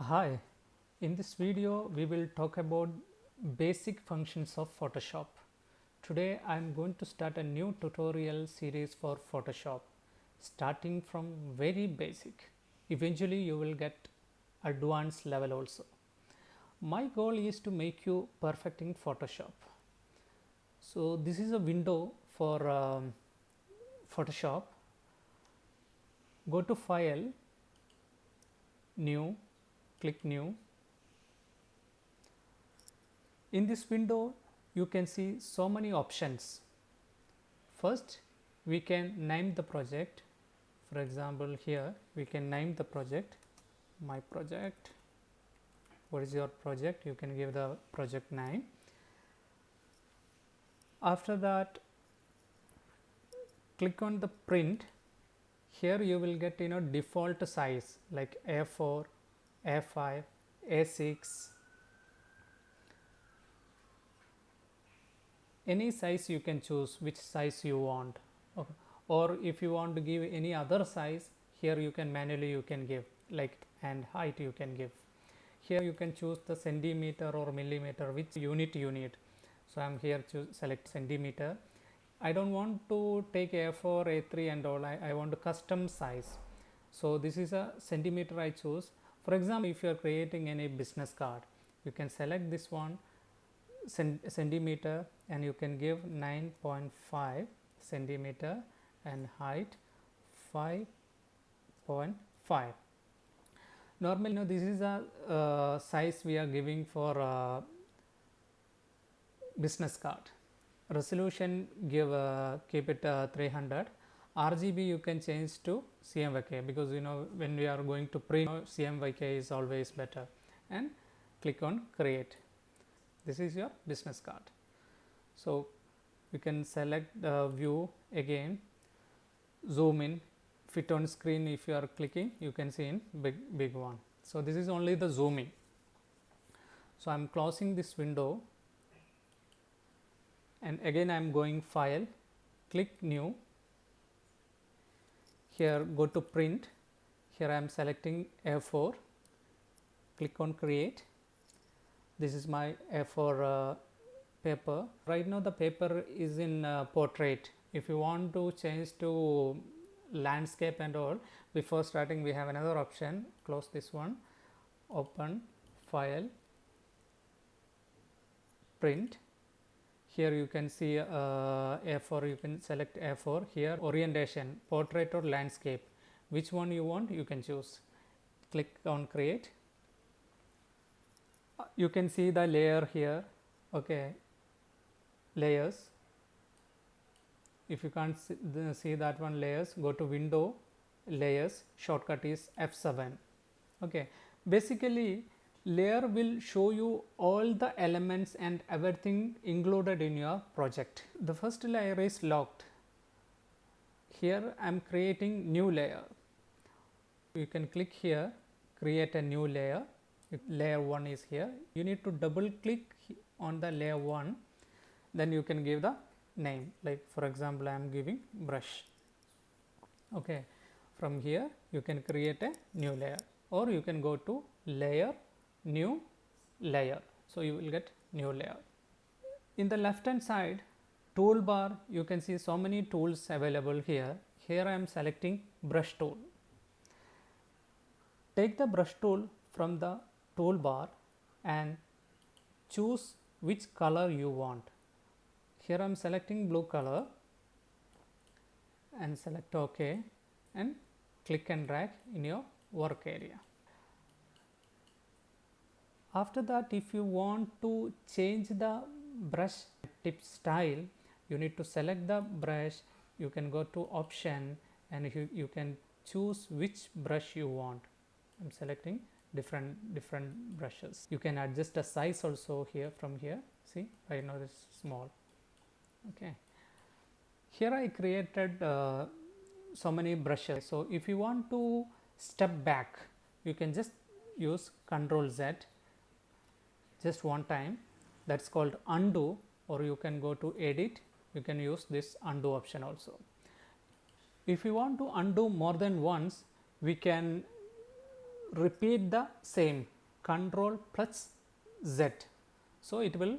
Hi, in this video we will talk about basic functions of Photoshop. Today I am going to start a new tutorial series for Photoshop, starting from very basic. Eventually you will get advanced level also. My goal is to make you perfect in Photoshop. So this is a window for Photoshop. Go to File, New, click New. In this window you can see so many options. First we can name the project. For example, here we can name the project, my project. What is your project? You can give the project name. After that, click on the print. Here you will get default size like A4, A5, A6, any size you can choose which size you want. Okay. Or if you want to give any other size, here you can manually you can give, like, and height you can give. Here you can choose the centimeter or millimeter, which unit you need. So I am here to select centimeter. I don't want to take A4, A3 and all. I want to custom size. So this is a centimeter I choose. For example, if you are creating any business card, you can select this one centimeter and you can give 9.5 centimeter and height 5.5. Normally this is a size we are giving for business card. Resolution keep it 300. RGB you can change to CMYK, because when we are going to print, CMYK is always better. And click on create. This is your business card. So you can select the view again, zoom in, fit on screen. If you are clicking, you can see in big one. So this is only the zooming. So I am closing this window and again I am going file, click new. Here go to print. Here I am selecting A4, click on create. This is my A4 paper. Right now the paper is in portrait. If you want to change to landscape and all, before starting we have another option. Close this one, open file, print. Here you can see A4, you can select A4. Here orientation, portrait or landscape, which one you want you can choose. Click on create. You can see the layer here. Okay, layers. If you can't see that one, layers, go to window, layers, shortcut is F7. Okay, basically layer will show you all the elements and everything included in your project. The first layer is locked. Here I am creating new layer. You can click here, create a new layer. Layer 1 is here. You need to double click on the layer 1, then you can give the name. Like for example, I am giving brush. Okay, from here you can create a new layer, or you can go to layer, new layer. So you will get new layer. In the left hand side toolbar, you can see so many tools available here. Here I am selecting brush tool. Take the brush tool from the toolbar and choose which color you want. Here I am selecting blue color and select OK and click and drag in your work area. After that, if you want to change the brush tip style, you need to select the brush. You can go to option and you can choose which brush you want. I am selecting different brushes. You can adjust the size also here from here. See, right now this is small. Okay, here I created so many brushes. So if you want to step back, you can just use Ctrl Z just one time. That's called undo. Or you can go to edit, you can use this undo option also. If you want to undo more than once, we can repeat the same control plus Z. So it will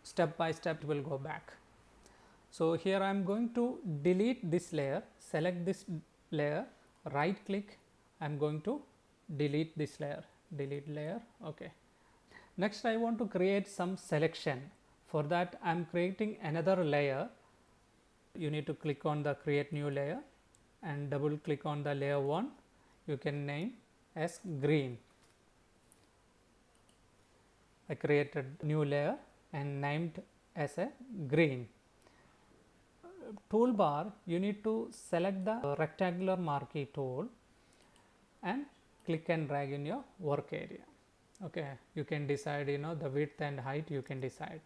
step by step it will go back. So here I am going to delete this layer, select this layer, right click, I am going to delete this layer, delete layer. Okay. Next I want to create some selection. For that I am creating another layer. You need to click on the create new layer and double click on the layer 1. You can name as green. I created new layer and named as a green. Toolbar, you need to select the rectangular marquee tool and click and drag in your work area. Okay, you can decide, the width and height you can decide,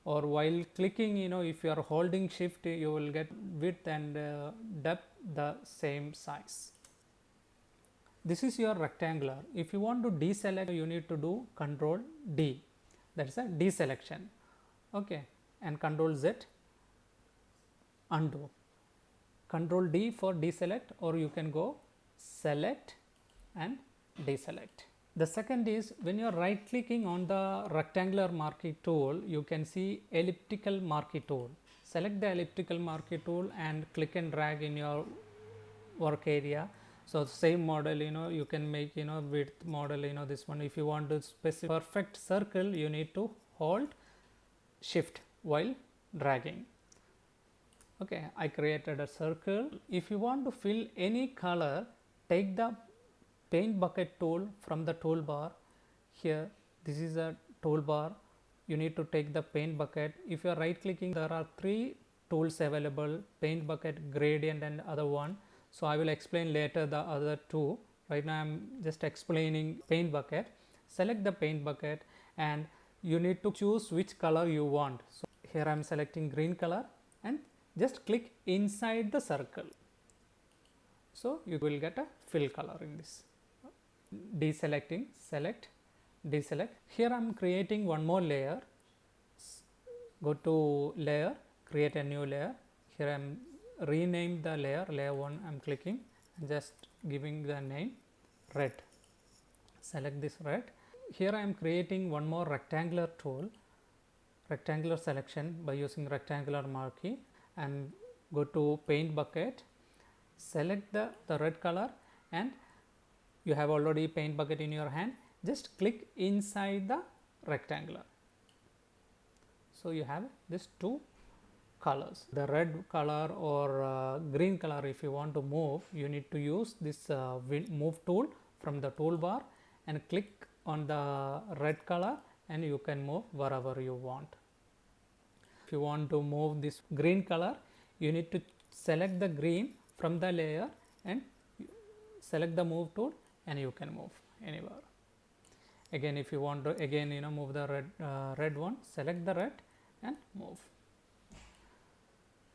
or while clicking, if you are holding shift, you will get width and depth the same size. This is your rectangular. If you want to deselect, you need to do Control D, that is a deselection. Okay, and Control Z, undo. Control D for deselect, or you can go select and deselect. The second is, when you are right clicking on the rectangular marquee tool, you can see elliptical marquee tool. Select the elliptical marquee tool and click and drag in your work area. So same model, you can make, width model, this one. If you want to specify perfect circle, you need to hold shift while dragging. Okay, I created a circle. If you want to fill any color, take the paint bucket tool from the toolbar. Here, this is a toolbar. You need to take the paint bucket. If you are right clicking, there are 3 tools available: paint bucket, gradient, and other one. So I will explain later the other 2. Right now I am just explaining paint bucket. Select the paint bucket and you need to choose which color you want. So here I am selecting green color and just click inside the circle. So you will get a fill color in this. Deselecting, select, deselect. Here I am creating one more layer. Go to layer, create a new layer. Here I am rename the layer, layer 1 I am clicking and just giving the name red. Select this red. Here I am creating one more rectangular tool, rectangular selection by using rectangular marquee, and go to paint bucket, select the red color, and you have already paint bucket in your hand, just click inside the rectangular. So you have these 2 colors. The red color or green color, if you want to move, you need to use this move tool from the toolbar and click on the red color and you can move wherever you want. If you want to move this green color, you need to select the green from the layer and select the move tool and you can move anywhere. Again, if you want to move the red one, select the red and move.